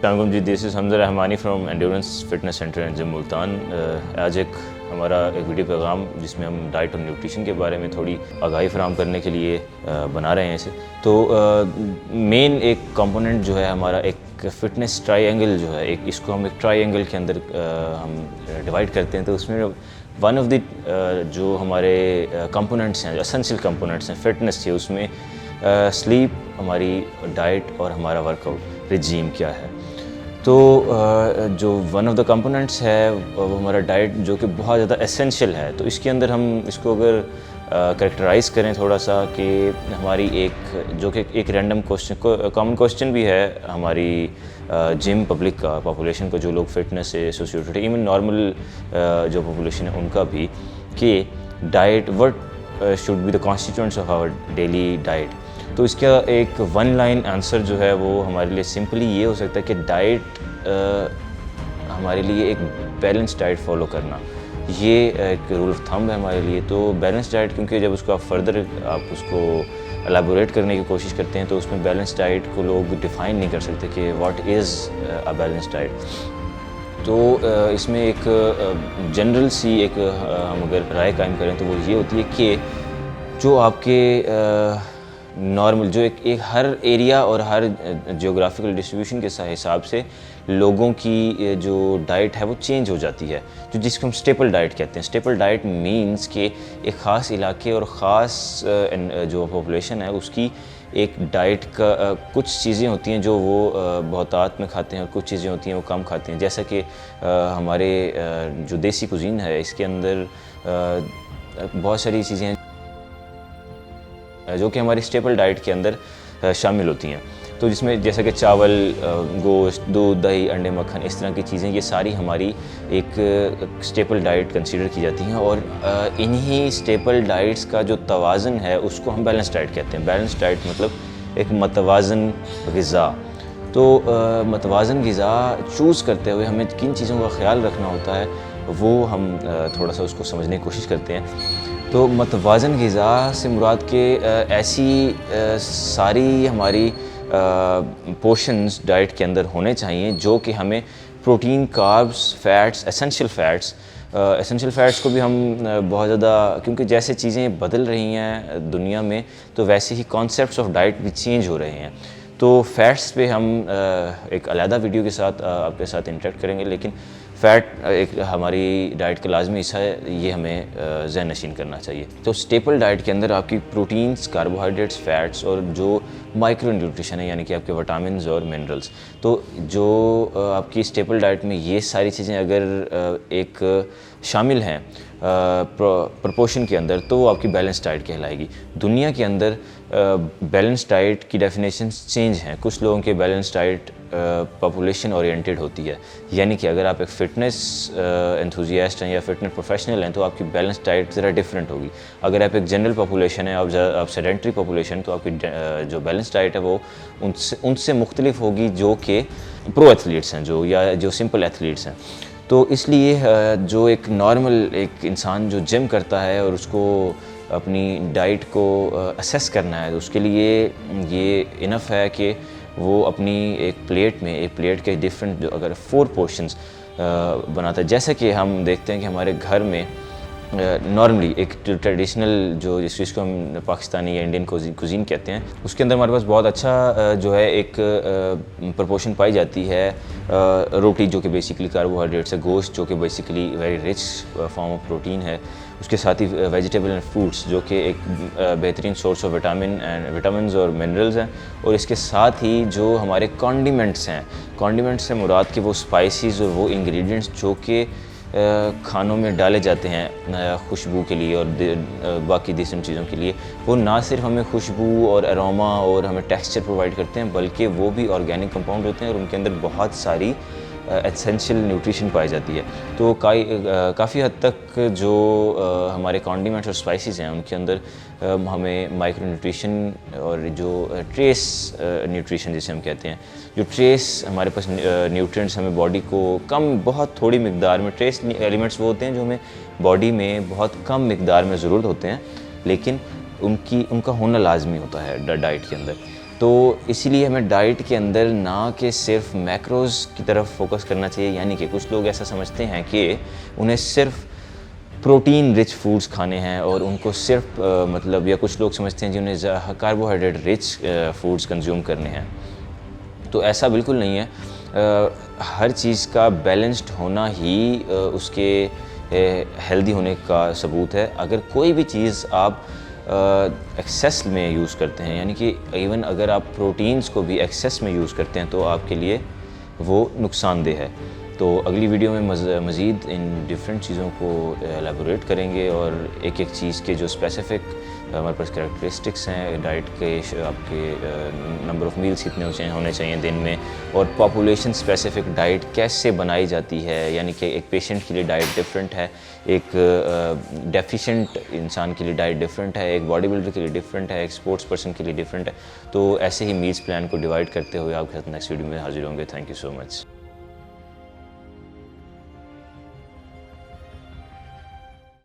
अस्सलाम जी, this is Hamza Rahmani from endurance fitness centre and gym Multan. आज हमारा एक वीडियो पैगाम जिसमें हम डाइट और न्यूट्रिशन के बारे में थोड़ी आगाही फराहम करने के लिए बना रहे हैं इसे। तो मेन एक कंपोनेंट जो है हमारा एक फ़िटनेस ट्रायंगल जो है, एक इसको हम एक ट्रायंगल के अंदर हम डिवाइड करते हैं। तो उसमें वन ऑफ द जो हमारे कंपोनेंट्स हैं, एसेंशियल कंपोनेंट्स हैं फ़िटनेस के, उसमें स्लीप, हमारी डाइट और हमारा वर्कआउट रिजीम क्या है। तो जो वन ऑफ द कंपोनेंट्स है वो हमारा डाइट, जो कि बहुत ज़्यादा एसेंशियल है। तो इसके अंदर हम इसको अगर करेक्टराइज़ करें थोड़ा सा, कि हमारी एक जो कि एक रैंडम क्वेश्चन, कॉमन क्वेश्चन भी है हमारी जिम पब्लिक का, पॉपुलेशन को, जो लोग फिटनेस से एसोसिएटेड है, इवन नॉर्मल जो पॉपुलेशन है उनका भी, कि diet what should be the constituents of our daily diet. तो इसका एक वन लाइन आंसर जो है वो हमारे लिए सिंपली ये हो सकता है कि डाइट हमारे लिए एक बैलेंस डाइट फॉलो करना, ये एक रूल ऑफ थंब है हमारे लिए। तो बैलेंस डाइट, क्योंकि जब उसको आप फर्दर आप उसको एलाबोरेट करने की कोशिश करते हैं तो उसमें बैलेंस डाइट को लोग डिफ़ाइन नहीं कर सकते कि what is a balance diet. तो इसमें एक जनरल सी एक हम अगर राय कायम करें तो वो ये होती है कि जो आपके नॉर्मल, जो एक हर एरिया और हर जियोग्राफिकल डिस्ट्रीब्यूशन के हिसाब से लोगों की जो डाइट है वो चेंज हो जाती है, जो जिसको हम स्टेपल डाइट कहते हैं। स्टेपल डाइट मींस कि एक ख़ास इलाके और ख़ास जो पॉपुलेशन है उसकी एक डाइट का कुछ चीज़ें होती हैं जो वो बहुतात में खाते हैं और कुछ चीज़ें होती हैं वो कम खाते हैं। जैसा कि हमारे जो देसी कुज़ीन है, इसके अंदर बहुत सारी चीज़ें हैं जो कि हमारी स्टेपल डाइट के अंदर शामिल होती हैं। तो जिसमें जैसा कि चावल, गोश्त, दूध, दही, अंडे, मक्खन, इस तरह की चीज़ें, ये सारी हमारी एक स्टेपल डाइट कंसीडर की जाती हैं। और इन्हीं स्टेपल डाइट्स का जो तवाज़न है उसको हम बैलेंस डाइट कहते हैं। बैलेंस डाइट मतलब एक मतवाज़न ग़िज़ा। तो मतवाज़न ग़िज़ा चूज़ करते हुए हमें किन चीज़ों का ख़्याल रखना होता है वो हम थोड़ा सा उसको समझने की कोशिश करते हैं। तो मतवाज़न ग़िज़ा से मुराद के ऐसी सारी हमारी पोर्शंस डाइट के अंदर होने चाहिए जो कि हमें protein, carbs, fats, essential fats को भी हम बहुत ज़्यादा, क्योंकि जैसे चीज़ें बदल रही हैं दुनिया में तो वैसे ही कॉन्सेप्ट्स ऑफ डाइट भी चेंज हो रहे हैं। तो फ़ैट्स पे हम एक अलहदा वीडियो के साथ आपके साथ इंटरेक्ट करेंगे, लेकिन फ़ैट एक हमारी डाइट का लाजमी हिस्सा है, ये हमें ज़हन नशीन करना चाहिए। तो स्टेपल डाइट के अंदर आपकी प्रोटीन्स, कार्बोहाइड्रेट्स, फ़ैट्स और जो माइक्रो न्यूट्रिशन है, यानी कि आपके विटामिन्स और मिनरल्स, तो जो आपकी स्टेपल डाइट में ये सारी चीज़ें अगर एक शामिल हैं प्रपोर्शन के अंदर, तो वो आपकी बैलेंस डाइट कहलाएगी। दुनिया के अंदर बैलेंस डाइट की डेफिनेशंस चेंज हैं। कुछ लोगों के बैलेंस डाइट पॉपुलेशन ओरिएंटेड होती है, यानी कि अगर आप एक फ़िटनेस एंथुजियास्ट हैं या फिटनेस प्रोफेशनल हैं तो आपकी बैलेंस डाइट ज़रा डिफरेंट होगी। अगर आप एक जनरल पॉपुलेशन है, आप सेडेंट्री पॉपुलेशन, तो आपकी जो बैलेंस डाइट है वो उनसे मुख्तलिफ होगी जो कि प्रो एथलीट्स हैं, जो सिंपल एथलीट्स हैं। तो इसलिए जो एक नॉर्मल एक इंसान जो जिम करता है और उसको अपनी डाइट को असेस करना है, तो उसके लिए ये इनफ है कि वो अपनी एक प्लेट के डिफरेंट, जो अगर 4 पोर्शंस बनाता है, जैसे कि हम देखते हैं कि हमारे घर में नॉर्मली एक ट्रेडिशनल जो जिसको हम पाकिस्तानी या इंडियन कुजीन कहते हैं, उसके अंदर हमारे पास बहुत अच्छा जो है एक प्रपोर्शन पाई जाती है रोटी, जो कि बेसिकली कार्बोहाइड्रेट्स है, गोश्त जो कि basically very rich form of protein है, उसके साथ ही वेजिटेबल एंड फ्रूट्स जो कि एक बेहतरीन सोर्स ऑफ विटामिन्स और मिनरल्स हैं, और इसके साथ ही जो हमारे कॉन्डिमेंट्स हैं, कॉन्डिमेंट्स से मुराद के वो स्पाइसेस और वो इंग्रेडिएंट्स जो कि खानों में डाले जाते हैं खुशबू के लिए और बाकी दूसरी चीज़ों के लिए, वो ना सिर्फ हमें खुशबू और अरोमा और हमें टेक्सचर प्रोवाइड करते हैं, बल्कि वो भी ऑर्गेनिक कंपाउंड होते हैं और उनके अंदर बहुत सारी एसेंशियल न्यूट्रिशन पाई जाती है। तो काफ़ी हद तक जो हमारे कॉन्डिमेंट्स और स्पाइसेस हैं उनके अंदर हमें माइक्रो न्यूट्रिशन और जो ट्रेस न्यूट्रिशन जिसे हम कहते हैं, जो ट्रेस हमारे पास न्यूट्रिएंट्स हमें बॉडी को बहुत थोड़ी मिकदार में, ट्रेस एलिमेंट्स वो होते हैं जो हमें बॉडी में बहुत कम मिकदार में ज़रूरत होते हैं, लेकिन उनका होना लाजमी होता है डाइट के अंदर। तो इसीलिए हमें डाइट के अंदर ना कि सिर्फ मैक्रोज़ की तरफ फोकस करना चाहिए, यानी कि कुछ लोग ऐसा समझते हैं कि उन्हें सिर्फ प्रोटीन रिच फूड्स खाने हैं और उनको सिर्फ मतलब, या कुछ लोग समझते हैं जिन्हें कार्बोहाइड्रेट रिच फूड्स कंज्यूम करने हैं। तो ऐसा बिल्कुल नहीं है। हर चीज़ का बैलेंस्ड होना ही उसके हेल्दी होने का सबूत है। अगर कोई भी चीज़ आप एक्सेस में यूज़ करते हैं, यानी कि इवन अगर आप प्रोटीन्स को भी एक्सेस में यूज़ करते हैं तो आपके लिए वो नुकसानदेह है। तो अगली वीडियो में मज़ीद इन डिफरेंट चीज़ों को एलेबोरेट करेंगे और एक एक चीज़ के जो स्पेसिफ़िक हमारे पास कैरेक्टरिस्टिक्स हैं डाइट के, आपके नंबर ऑफ़ मील्स कितने होने चाहिए दिन में, और पॉपुलेशन स्पेसिफ़िक डाइट कैसे बनाई जाती है, यानी कि एक पेशेंट के लिए डाइट डिफरेंट है, एक डेफिशिएंट इंसान के लिए डाइट डिफरेंट है, एक बॉडी बिल्डर के लिए डिफरेंट है, एक स्पोर्ट्स पर्सन के लिए डिफरेंट है। तो ऐसे ही मील्स प्लान को डिवाइड करते हुए आपके साथ नेक्स्ट वीडियो में हाजिर होंगे। Thank you so much.